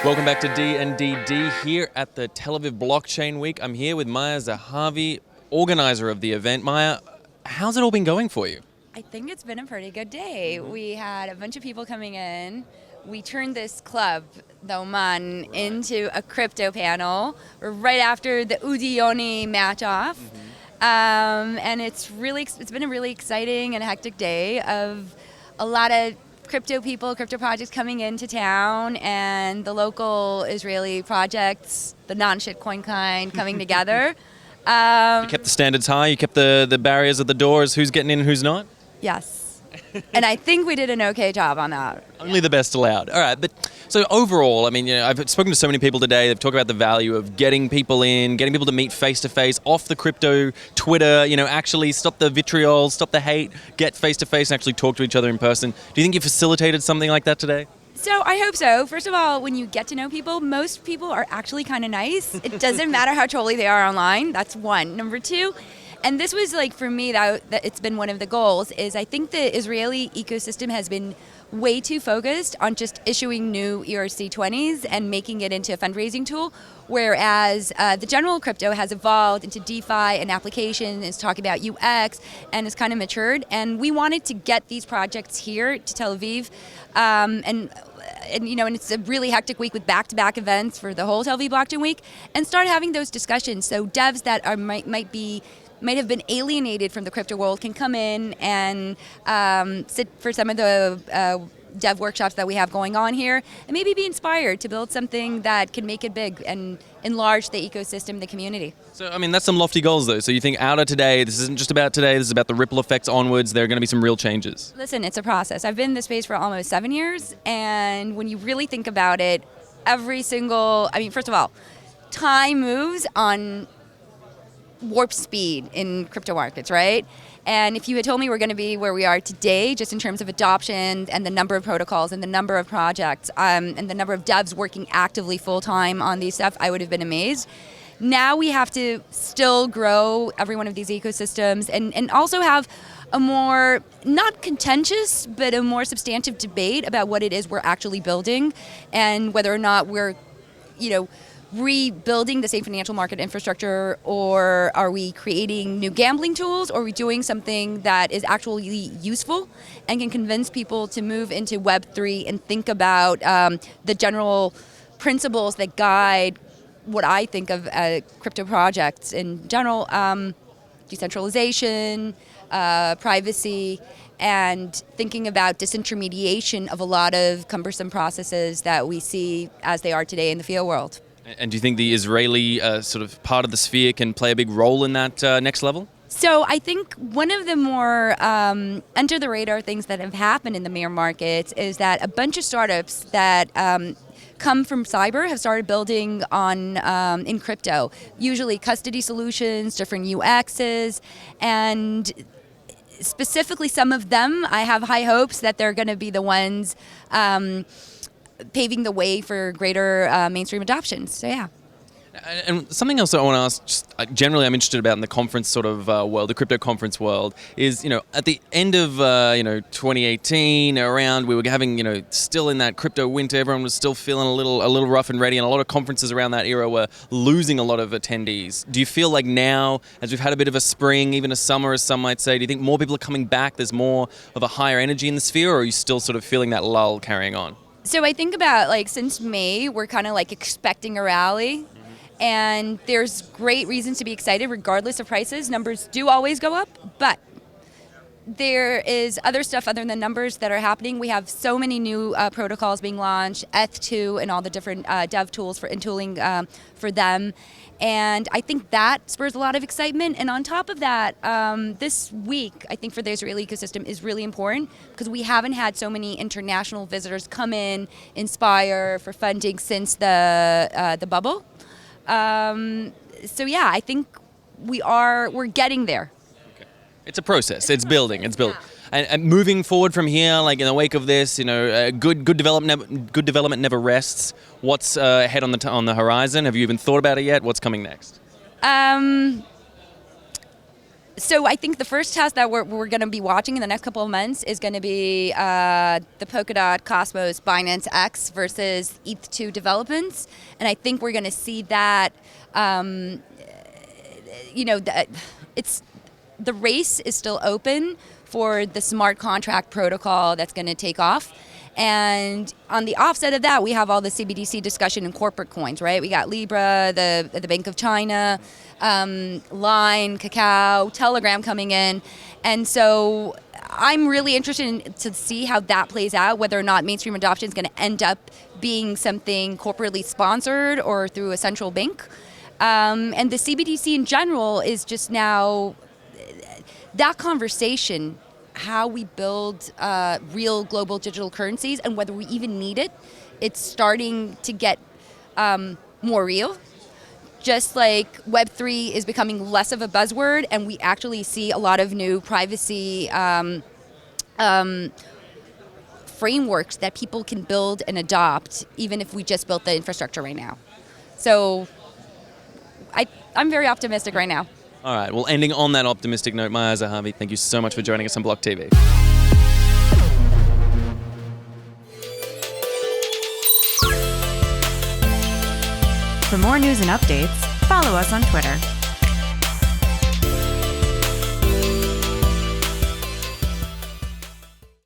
Welcome back to D&DD here at the Tel Aviv Blockchain Week. I'm here with Maya Zahavi, organizer of the event. Maya, how's it all been going for you? I think it's been a pretty good day. We had a bunch of people coming in. We turned this club, the Oman, into a crypto panel right after the Udioni match-off. And it's been a really exciting and hectic day of a lot of crypto people, crypto projects coming into town, and the local Israeli projects, the non-shitcoin kind, coming together. You kept the standards high, you kept the barriers at the doors, who's getting in and who's not? Yes. And I think we did an okay job on that. Only the best allowed. All right, but so overall, I mean, I've spoken to so many people today. They've talked about the value of getting people in, getting people to meet face to face, off the crypto Twitter. Actually stop the vitriol, stop the hate, get face to face, and actually talk to each other in person. Do you think you facilitated something like that today? So I hope so. First of all, when you get to know people, most people are actually kind of nice. It doesn't matter how trolly they are online. That's one. Number two. And this was for me, that it's been one of the goals, is I think the Israeli ecosystem has been way too focused on just issuing new ERC-20s and making it into a fundraising tool, whereas the general crypto has evolved into DeFi and application, is talking about UX, and has kind of matured. And we wanted to get these projects here to Tel Aviv, and it's a really hectic week with back-to-back events for the whole Tel Aviv Blockchain Week, and start having those discussions. So devs that might have been alienated from the crypto world can come in and sit for some of the dev workshops that we have going on here, and maybe be inspired to build something that can make it big and enlarge the ecosystem, the community. So, I mean, that's some lofty goals, though. So you think out of today, this isn't just about today, this is about the ripple effects onwards, there are going to be some real changes. Listen, it's a process. I've been in this space for almost 7 years, and when you really think about it, first of all, time moves on warp speed in crypto markets, right? And if you had told me we're going to be where we are today, just in terms of adoption and the number of protocols and the number of projects and the number of devs working actively full-time on these stuff, I would have been amazed. Now we have to still grow every one of these ecosystems and also have a more, not contentious, but a more substantive debate about what it is we're actually building and whether or not we're, rebuilding the same financial market infrastructure, or are we creating new gambling tools, or are we doing something that is actually useful and can convince people to move into Web3 and think about the general principles that guide what I think of crypto projects in general, decentralization, privacy, and thinking about disintermediation of a lot of cumbersome processes that we see as they are today in the fiat world. And do you think the Israeli sort of part of the sphere can play a big role in that next level? So I think one of the more under-the-radar things that have happened in the mayor markets is that a bunch of startups that come from cyber have started building on in crypto, usually custody solutions, different UXs, and specifically some of them, I have high hopes that they're going to be the ones paving the way for greater mainstream adoption. So yeah. And something else I want to ask, just generally I'm interested about in the conference sort of world, the crypto conference world, is, at the end of, 2018, around, we were having, still in that crypto winter, everyone was still feeling a little rough and ready, and a lot of conferences around that era were losing a lot of attendees. Do you feel like now, as we've had a bit of a spring, even a summer, as some might say, do you think more people are coming back, there's more of a higher energy in the sphere, or are you still sort of feeling that lull carrying on? So I think about, since May, we're kind of expecting a rally. And there's great reasons to be excited regardless of prices. Numbers do always go up, but there is other stuff other than numbers that are happening. We have so many new protocols being launched, ETH2 and all the different dev tools and tooling for them. And I think that spurs a lot of excitement. And on top of that, this week, I think for the Israeli ecosystem is really important because we haven't had so many international visitors come in, inspire for funding since the bubble. So yeah, I think we're getting there. Okay. It's a process. It's building. Yeah. And moving forward from here, in the wake of this, good development never rests. What's ahead on the horizon? Have you even thought about it yet? What's coming next? So I think the first test that we're going to be watching in the next couple of months is going to be the Polkadot, Cosmos, Binance X versus ETH2 developments, and I think we're going to see that. It's the race is still open for the smart contract protocol that's going to take off. And on the offset of that, we have all the CBDC discussion in corporate coins, right? We got Libra, the Bank of China, Line, Kakao, Telegram coming in. And so I'm really interested to see how that plays out, whether or not mainstream adoption is going to end up being something corporately sponsored or through a central bank. And the CBDC in general is just now that conversation, how we build real global digital currencies and whether we even need it, it's starting to get more real. Just like Web3 is becoming less of a buzzword, and we actually see a lot of new privacy frameworks that people can build and adopt, even if we just built the infrastructure right now. So I'm very optimistic right now. All right, well, ending on that optimistic note, Maya Zahavi, thank you so much for joining us on BLOCKTV. For more news and updates, follow us on Twitter.